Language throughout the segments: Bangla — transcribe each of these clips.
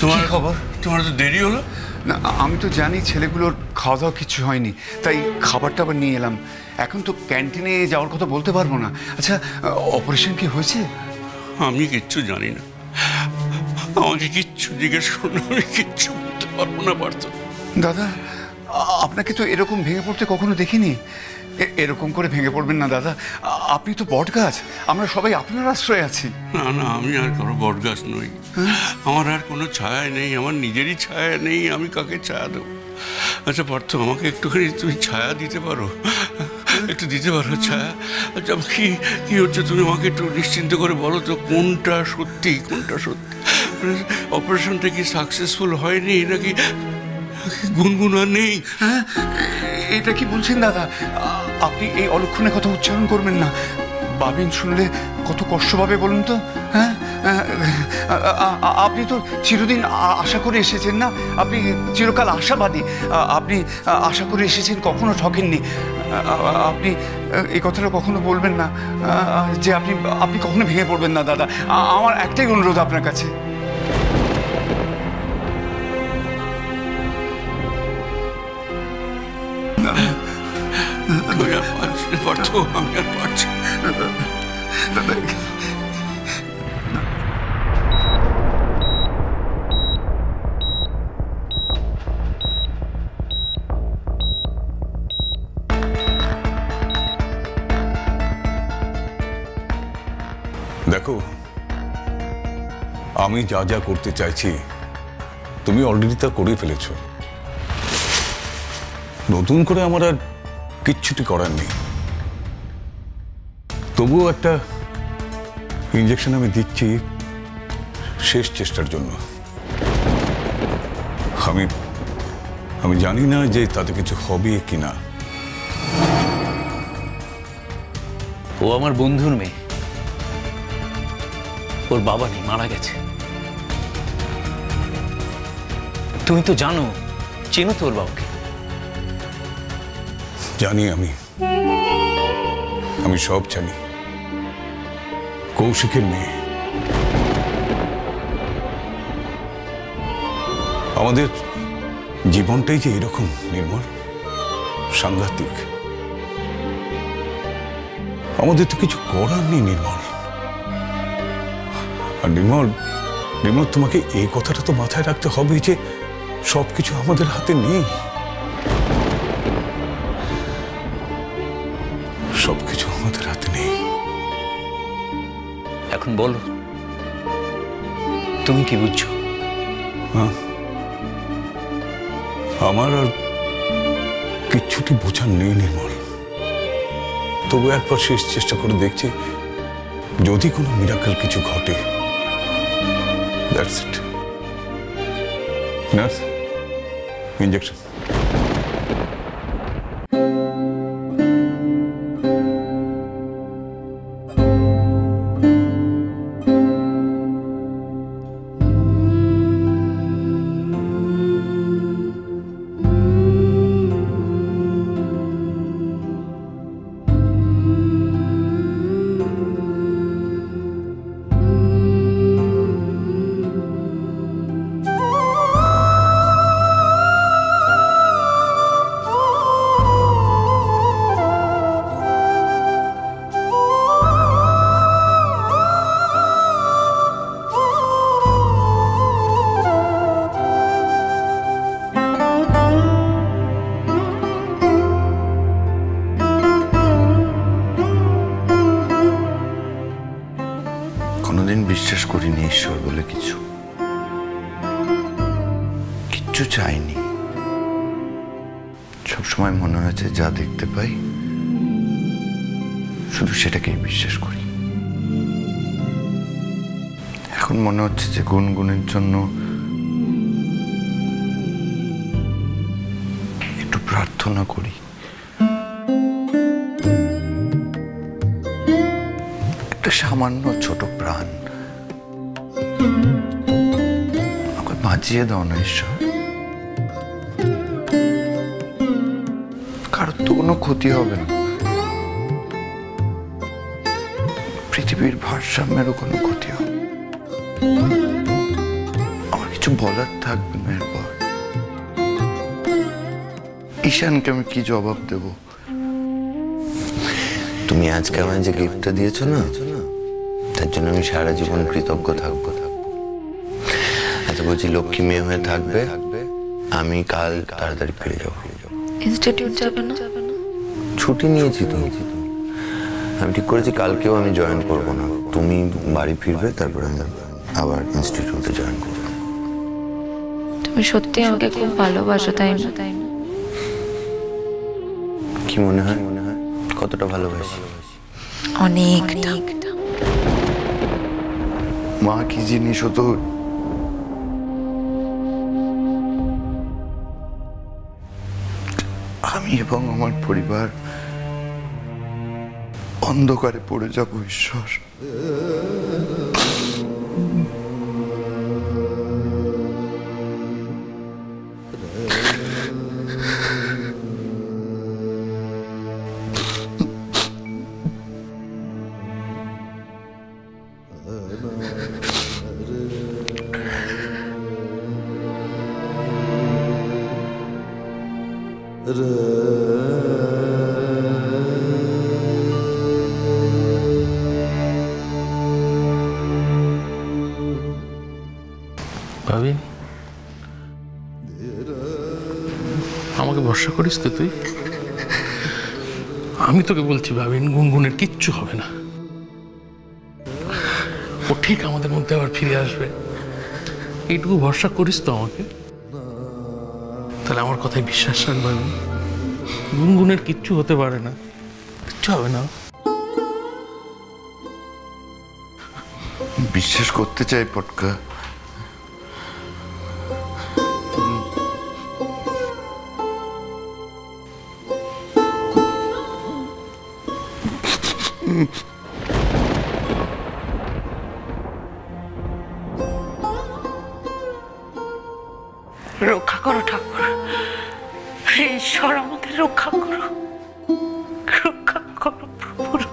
তোমার খবর? তোমার তো দেরি হলো। না, আমি তো জানি ছেলেগুলোর খাওয়া দাওয়া কিছু হয়নি, তাই খাবারটা আবার নিয়ে এলাম। এখন তো ক্যান্টিনে যাওয়ার কথা বলতে পারবো না। আচ্ছা, অপারেশন কি হয়েছে? আমি কিচ্ছু জানি না, আমাকে কিচ্ছু জিজ্ঞেস করুন, আমি কিচ্ছু বলতে পারবো না পার্থ। দাদা, আপনাকে তো এরকম ভেঙে পড়তে কখনো দেখিনি। এরকম করে ভেঙে পড়বেন না দাদা, আপনি তো বট গাছ, আমরা সবাই আপনার আশ্রয় আছি। না না, আমি আর কারো বট গাছ নই, আমার আর কোনো ছায়া নেই, আমার নিজেরই ছায়া নেই, আমি কাকে ছায়া দেবো? আচ্ছা পার্থ, আমাকে একটুখানি তুমি ছায়া দিতে পারো, একটু দিতে পারো ছায়া? আচ্ছা, কি হচ্ছে তুমি আমাকে একটু নিশ্চিন্ত করে বলো তো, কোনটা সত্যি কোনটা সত্যি? অপারেশনটা কি সাকসেসফুল হয়নি নাকি গুনগুন আর নেই? হ্যাঁ, এটা কি বলছেন দাদা? আপনি এই অলক্ষণে কথা উচ্চারণ করবেন না, বাবিন শুনলে কত কষ্ট পাবে বলুন তো। হ্যাঁ, আপনি তো চিরদিন আশা করে এসেছেন না, আপনি চিরকাল আশাবাদী, আপনি আশা করে এসেছেন, কখনো ঠকেননি। আপনি এই কথাটা কখনো বলবেন না যে আপনি কখনো ভেঙে পড়বেন না দাদা। আমার একটাই অনুরোধ আপনার কাছে। আমি আর পারছি না পার্থ, আমি আর পারছি না। দেখো, আমি যা যা করতে চাইছি তুমি অলরেডি তা করে ফেলেছো। নতুন করে আমার আর কিচ্ছুটি করার নেই। তবুও একটা ইনজেকশন আমি দিচ্ছি শেষ চেষ্টার জন্য। আমি জানি না যে তাতে কিছু হবে কিনা। ও আমার বন্ধুর মেয়ে, ওর বাবা নেই, মারা গেছে। তুমি তো জানো, চেনো তো ওর বাবাকে? জানি, আমি সব জানি। কৌশিকের মেয়ে। আমাদের জীবনটাই যে এরকম নির্মল, সাংঘাতিক। আমাদের তো কিছু করার নেই নির্মল। আর নির্মল, তোমাকে এই কথাটা তো মাথায় রাখতে হবে যে সবকিছু আমাদের হাতে নেই। সবকিছু আমাদের হাতে নেই। এখন বলো, তুমি কি বুঝছো? হ্যাঁ, আমার আর কিচ্ছুটি বোঝার নেই নির্মল। তবু একবার শেষ চেষ্টা করে দেখছি, যদি কোনো মিরাকেল কিছু ঘটে। That's it. Nurse, injection. কোনোদিন বিশ্বাস করিনি ঈশ্বর বলে কিচ্ছু চাইনি। সবসময় মনে হয়েছে যা দেখতে পাই শুধু সেটাকেই বিশ্বাস করি। এখন মনে হচ্ছে যে গুনগুনের জন্য একটু প্রার্থনা করি। একটা সামান্য ছোট প্রাণ আমাকে বাঁচিয়ে দাও না ঈশ্বর। কারোর তো কোনো ক্ষতি হবে না, পৃথিবীর ভারসাম্যেরও কোনো ক্ষতি হবে। কিছু বলার থাকবে না এরপর। ঈশানকে আমি কি জবাব দেব? তুমি আজকে আমায় যে গিফটটা দিয়েছো না, তার জন্য আমি সারা জীবন কৃতজ্ঞ থাকবো। আচ্ছা বলছি, লক্ষ্মী মেয়ে হয়ে থাকবে, আমি কাল তাড়াতাড়ি ফিরে যাবো। ইনস্টিটিউট যাবে না? ছুটি নিয়েছি তো। আমি ঠিক করেছি কালকেও আমি জয়েন করবো না। তুমি বাড়ি ফিরবে, তারপর আমি আবার ইনস্টিটিউটে জয়েন করবো। তুমি সত্যি আমাকে খুব ভালোবাসো, তাই না? কি মনে হয় কতটা ভালোবাসি? অনেকটা। মা কি জিনিস হতো আমি এবং আমার পরিবার অন্ধকারে পড়ে যাব। ঈশ্বর, ভাবিন, আমাকে ভরসা করিস তো তুই? আমি তোকে বলছি ভাবিন, গুনগুনের কিচ্ছু হবে না। ও ঠিক আমাদের মধ্যে আবার ফিরে আসবে। এইটুকু ভরসা করিস তো আমাকে? তাহলে আমার কথায় বিশ্বাস রাখ ভাবিন, গুনগুনের কিচ্ছু হতে পারে না, কিচ্ছু হবে না। বিশ্বাস করতে চাই পটকা। রক্ষা করো ঠাকুর, ঈশ্বর আমাদের রক্ষা করো, রক্ষা করো প্রভু।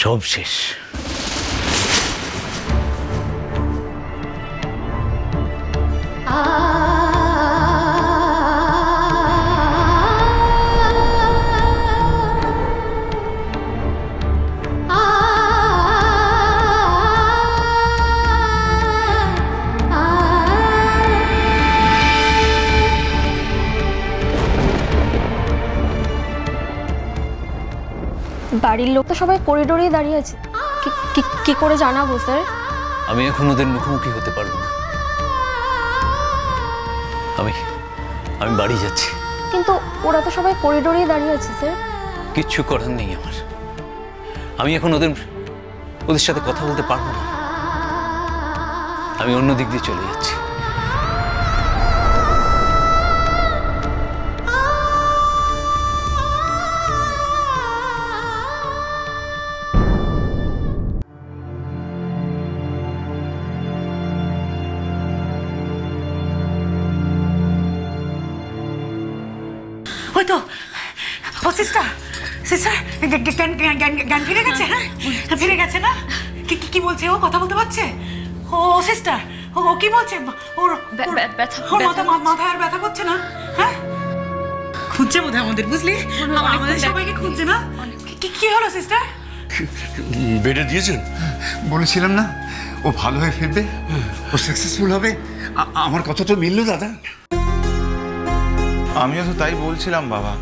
সব শেষ। বাড়ির লোক তো সবাই করিডোরেই দাঁড়িয়ে আছে, কি করে জানাবো স্যার? আমি এখন ওদের মুখোমুখি হতে পারবো না। আমি বাড়ি যাচ্ছি। কিন্তু ওরা তো সবাই করিডোরেই দাঁড়িয়ে আছে স্যার। কিচ্ছু করার নেই আমার। আমি এখন ওদের সাথে কথা বলতে পারবো না। আমি অন্য দিক দিয়ে চলে যাচ্ছি। ওই তো ও সিস্টার, সিস্টার জ্ঞান ফিরে গেছে? হ্যাঁ ফিরে গেছে না? কি বলছে ও? কথা বলতে পারছে? ও সিস্টার, ও কি বলছে? ওর মাথায় আর ব্যথা করছে না? হ্যাঁ খুঁজছে বোধ হয় আমাদের, বুঝলি? আমাদের সবাইকে খুঁজছে না? কি হলো সিস্টার? বেডে দিয়েছেন? বলেছিলাম না ও ভালো হয়ে ফিরবে, ও সাকসেসফুল হবে। আমার কথা তো মিলল দাদা। আমিও তো তাই বলছিলাম বাবা,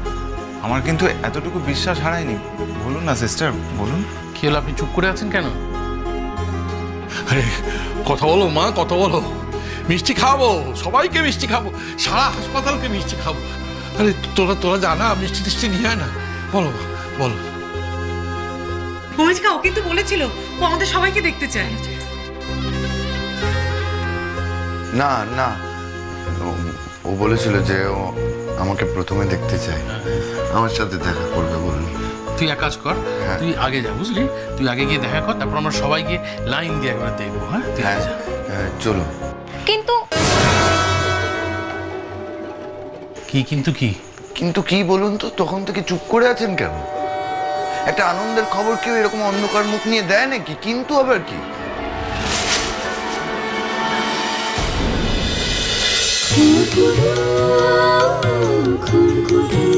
আমার কিন্তু এতটুকু বিশ্বাস হারায়নি। বলুন না সিস্টার, বলুন। কি হলো, আপনি চুপ করে আছেন কেন? আরে কথা বলো মা, কথা বলো। মিষ্টি খাবো, সবাইকে মিষ্টি খাবো, সারা হাসপাতালকে মিষ্টি খাবো। আরে তোরা জানা মিষ্টি টিষ্টি নিয়ে আয় না। বলো বলো। ভূমিকা ও কিন্তু বলেছিল ও আমাদের সবাইকে দেখতে চায়। না না, ও বলেছিল যে ও আমাকে প্রথমে দেখতে চায়, আমার সাথে দেখা করবে বলুন। তুই এক কাজ কর, তুই আগে যা, বুঝলি? তুই আগে গিয়ে দেখা কর, তারপর আমরা সবাই গিয়ে লাইন দিয়ে একবার দেখবো। হ্যাঁ তুই আগে যা। চলো। কিন্তু কি কিন্তু কি? কিন্তু কি বলুন তো, তখন থেকে চুপ করে আছেন কেন? একটা আনন্দের খবর কেউ এরকম অন্ধকার মুখ নিয়ে দেয় নাকি? কিন্তু আবার কি? খুন খুন